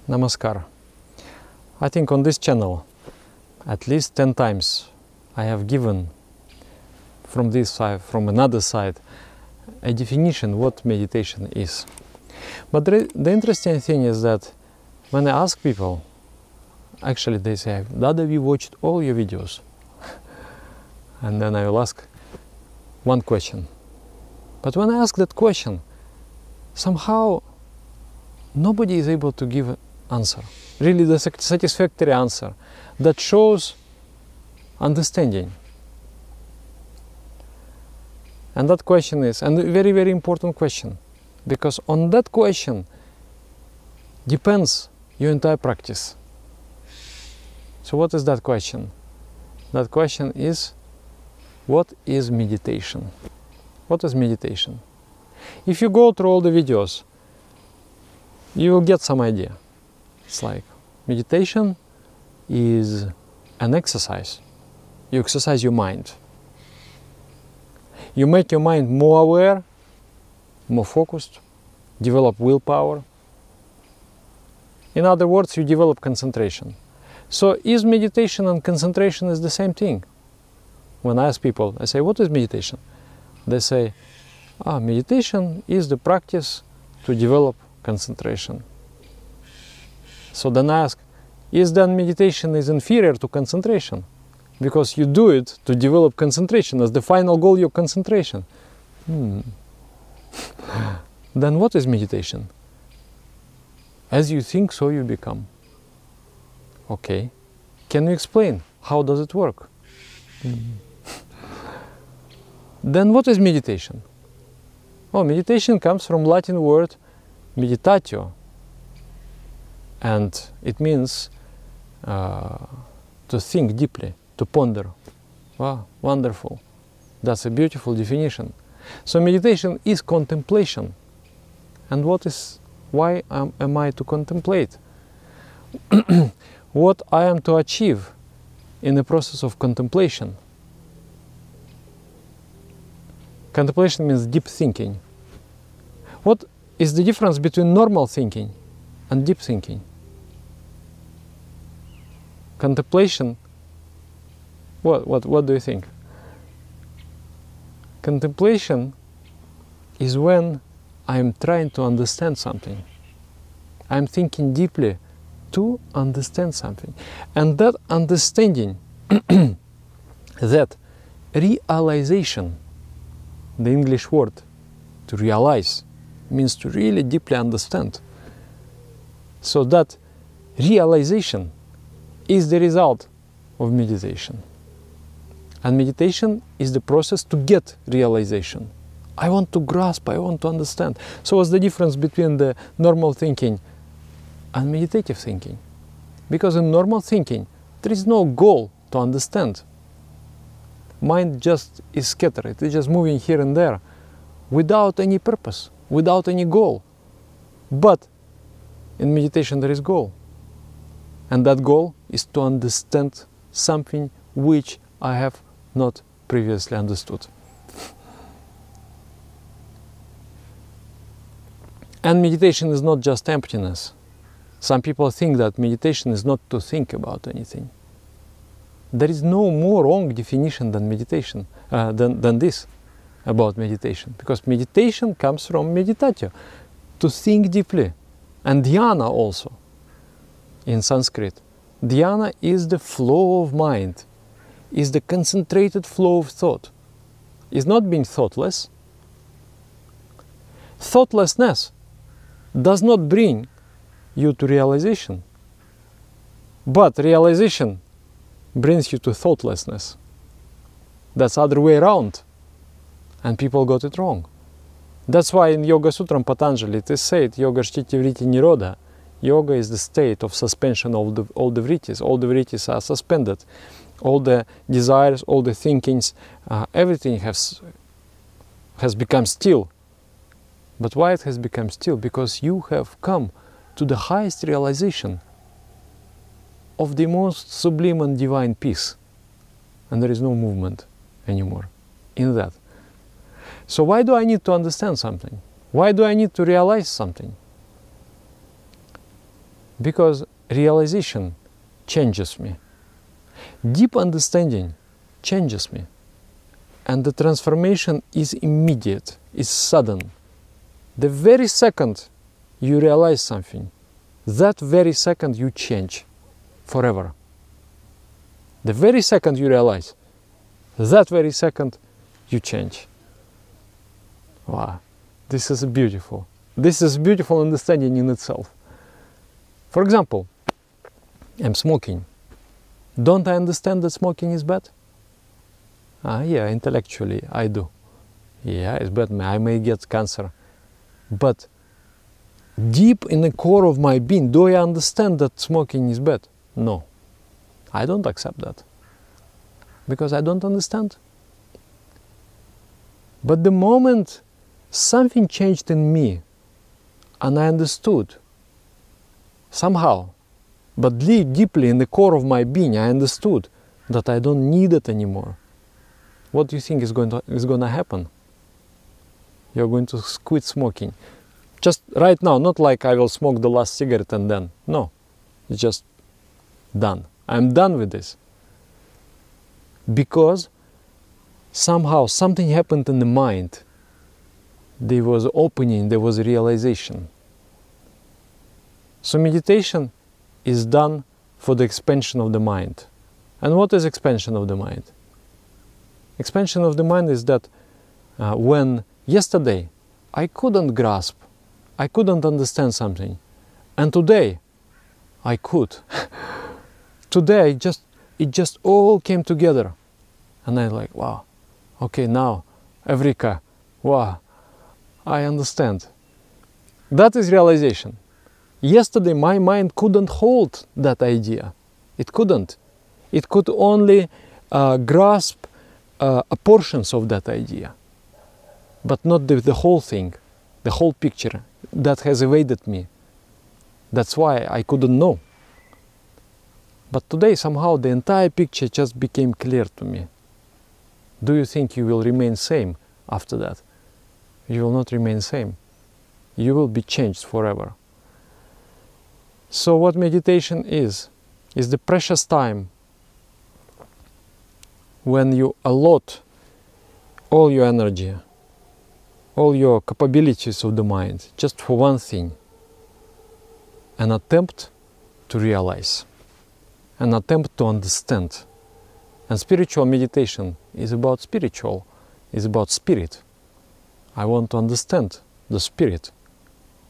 Namaskar. I think on this channel at least 10 times I have given from this side, from another side, a definition what meditation is. But the interesting thing is that when I ask people, actually they say, Dada, we watched all your videos. And then I will ask one question. But when I ask that question, somehow nobody is able to give an answer, really the satisfactory answer that shows understanding. And that question is, and a very, very important question, because on that question depends your entire practice. So what is that question? That question is, what is meditation? What is meditation? If you go through all the videos, you will get some idea. It's like meditation is an exercise. You exercise your mind. You make your mind more aware, more focused, develop willpower. In other words, you develop concentration. So is meditation and concentration is the same thing? When I ask people, I say, what is meditation? They say, meditation is the practice to develop concentration. So then I ask, is then meditation is inferior to concentration? Because you do it to develop concentration as the final goal, your concentration. Then what is meditation? As you think, so you become. Okay. Can you explain? How does it work? Then what is meditation? Oh, meditation comes from Latin word meditatio. And it means to think deeply, to ponder. Wow, wonderful. That's a beautiful definition. So meditation is contemplation. And why am I to contemplate? What I am to achieve in the process of contemplation? Contemplation means deep thinking. What is the difference between normal thinking and deep thinking? Contemplation, what do you think? Contemplation is when I am trying to understand something. I am thinking deeply to understand something. And that understanding, that realization, the English word to realize, means to really deeply understand. So that realization is the result of meditation. And meditation is the process to get realization. I want to grasp, I want to understand. So what's the difference between the normal thinking and meditative thinking? Because in normal thinking, there is no goal to understand. Mind just is scattered, it is just moving here and there, without any purpose, without any goal. But in meditation there is goal. And that goal is to understand something which I have not previously understood. And meditation is not just emptiness. Some people think that meditation is not to think about anything. There is no more wrong definition than meditation, than this about meditation. Because meditation comes from meditatio, to think deeply. And dhyana also, in Sanskrit. Dhyana is the flow of mind, is the concentrated flow of thought. Is not being thoughtless. Thoughtlessness does not bring you to realization. But realization brings you to thoughtlessness. That's the other way around. And people got it wrong. That's why in Yoga Sutram Patanjali it is said, Yoga Sthiti Vritti Nirodha. Yoga is the state of suspension of all the vrittis. All the vrittis are suspended. All the desires, all the thinkings, everything has become still. But why it has become still? Because you have come to the highest realization of the most sublime and divine peace. And there is no movement anymore in that. So why do I need to understand something? Why do I need to realize something? Because realization changes me. Deep understanding changes me. And the transformation is immediate, is sudden. The very second you realize something, that very second you change forever. The very second you realize, that very second you change. Wow, this is beautiful. This is beautiful understanding in itself. For example, I'm smoking. Don't I understand that smoking is bad? Yeah, intellectually I do. Yeah, it's bad. I may get cancer. But deep in the core of my being, do I understand that smoking is bad? No. I don't accept that. Because I don't understand. But the moment something changed in me, and I understood, somehow, but deeply in the core of my being, I understood that I don't need it anymore. What do you think is going to happen? You're going to quit smoking. Just right now, not like I will smoke the last cigarette and then. No, it's just done. I'm done with this. Because somehow something happened in the mind. There was opening, there was a realization. So meditation is done for the expansion of the mind. And what is expansion of the mind? Expansion of the mind is that when yesterday I couldn't grasp, I couldn't understand something, and today I could. Today it just all came together, and I'm like, wow, okay, now Evrika, wow, I understand. That is realization. Yesterday my mind couldn't hold that idea. It couldn't. It could only grasp portions of that idea, but not the whole thing, the whole picture. That has evaded me. That's why I couldn't know. But today somehow the entire picture just became clear to me. Do you think you will remain same after that? You will not remain same. You will be changed forever. So what meditation is the precious time when you allot all your energy, all your capabilities of the mind just for one thing, an attempt to realize, an attempt to understand. And spiritual meditation is about spiritual, is about spirit. I want to understand the spirit.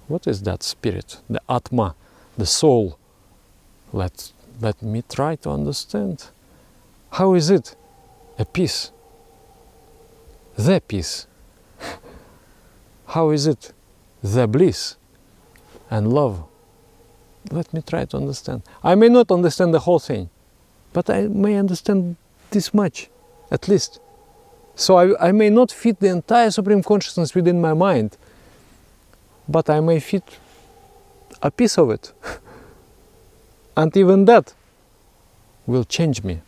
What is that spirit? The Atma, the soul. Let me try to understand. How is it? A peace. The peace. How is it? The bliss and love. Let me try to understand. I may not understand the whole thing, but I may understand this much, at least. So I may not fit the entire Supreme Consciousness within my mind, but I may fit a piece of it. And even that will change me.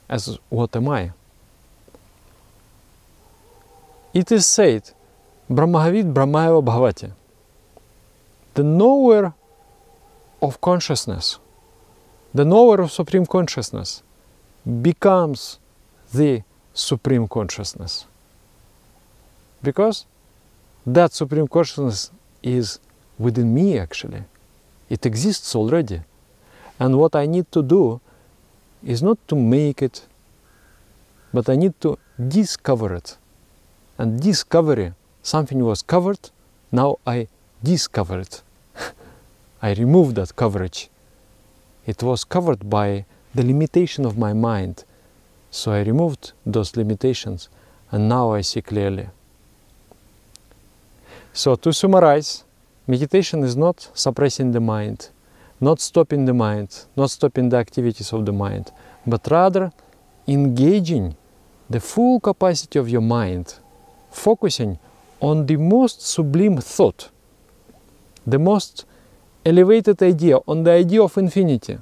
As what am I? It is said, Brahmavid Brahmayava Bhavati. The knower of consciousness, the knower of Supreme Consciousness becomes the Supreme Consciousness. Because that Supreme Consciousness is within me actually. It exists already. And what I need to do is not to make it, but I need to discover it. And discovery, something was covered, now I discover it. I remove that coverage. It was covered by the limitation of my mind. So I removed those limitations and now I see clearly. So to summarize, meditation is not suppressing the mind, not stopping the mind, not stopping the activities of the mind, but rather engaging the full capacity of your mind, focusing on the most sublime thought, the most elevated idea, on the idea of infinity.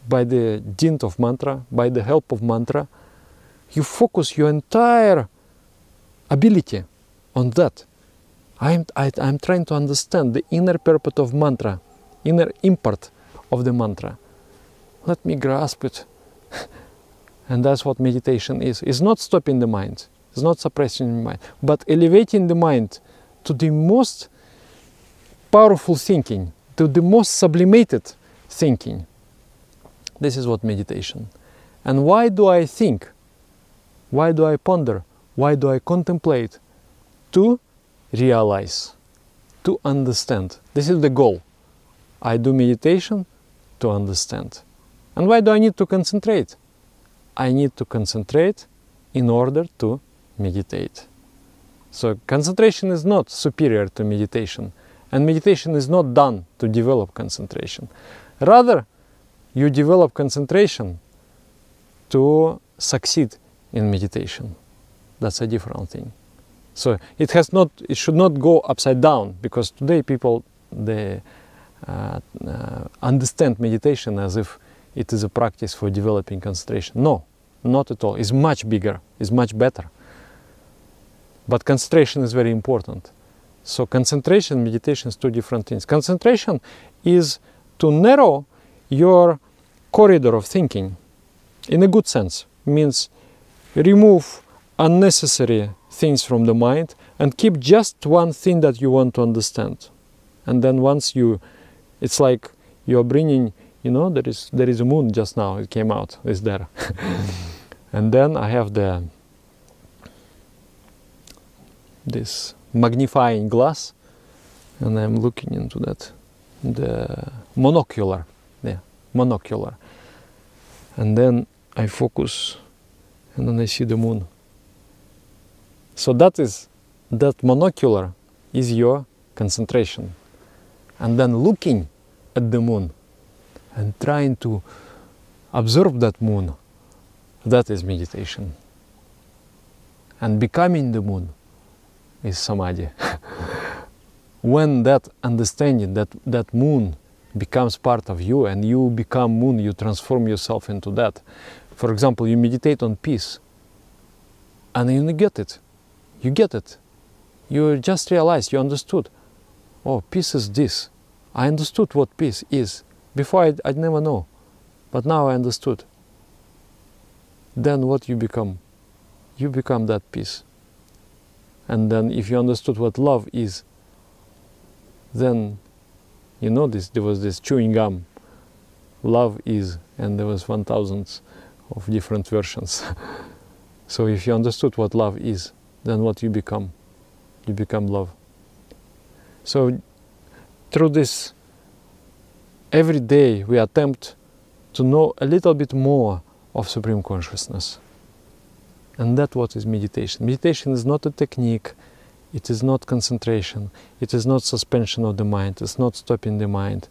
By the dint of mantra, by the help of mantra, you focus your entire ability on that. I'm trying to understand the inner purport of mantra, inner import of the mantra. Let me grasp it. And that's what meditation is. It's not stopping the mind. It's not suppressing the mind, but elevating the mind to the most powerful thinking, to the most sublimated thinking. This is what meditation. And why do I think? Why do I ponder? Why do I contemplate? To realize, to understand. This is the goal. I do meditation to understand. And why do I need to concentrate? I need to concentrate in order to meditate. So concentration is not superior to meditation, and meditation is not done to develop concentration. Rather, you develop concentration to succeed in meditation. That's a different thing. So it should not go upside down, because today people understand meditation as if it is a practice for developing concentration. No, not at all. It's much bigger, it's much better. But concentration is very important. So concentration and meditation is two different things. Concentration is to narrow your corridor of thinking in a good sense. Means remove unnecessary things from the mind and keep just one thing that you want to understand. And then once it's like you're bringing, there is a moon just now, it came out, it's there. And then I have this magnifying glass, and I'm looking into that, the monocular, monocular. And then I focus, and then I see the moon. So that monocular is your concentration. And then looking at the moon and trying to observe that moon, that is meditation. And becoming the moon is samadhi. When that understanding, that moon becomes part of you and you become moon, you transform yourself into that. For example, you meditate on peace and you get it. You get it. You just realized, you understood. Oh, peace is this. I understood what peace is. Before I'd never know, but now I understood. Then what you become? You become that peace. And then if you understood what love is, then there was this chewing gum. Love is, and there was 1,000 of different versions. So if you understood what love is, then what you become? You become love. So through this, every day we attempt to know a little bit more of Supreme Consciousness. And that's what is meditation. Meditation is not a technique, it is not concentration, it is not suspension of the mind, it's not stopping the mind,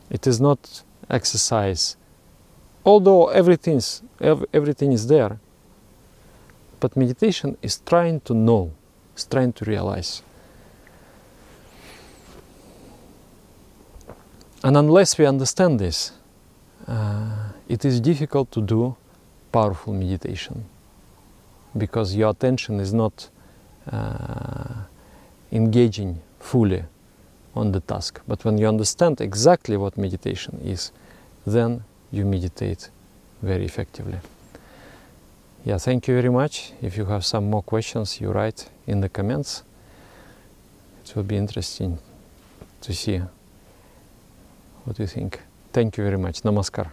it is not exercise. Although everything is there, but meditation is trying to know, is trying to realize. And unless we understand this, it is difficult to do powerful meditation, because your attention is not engaging fully on the task. But when you understand exactly what meditation is, then you meditate very effectively. Yeah, thank you very much. If you have some more questions, you write in the comments. It will be interesting to see what you think. Thank you very much. Namaskar.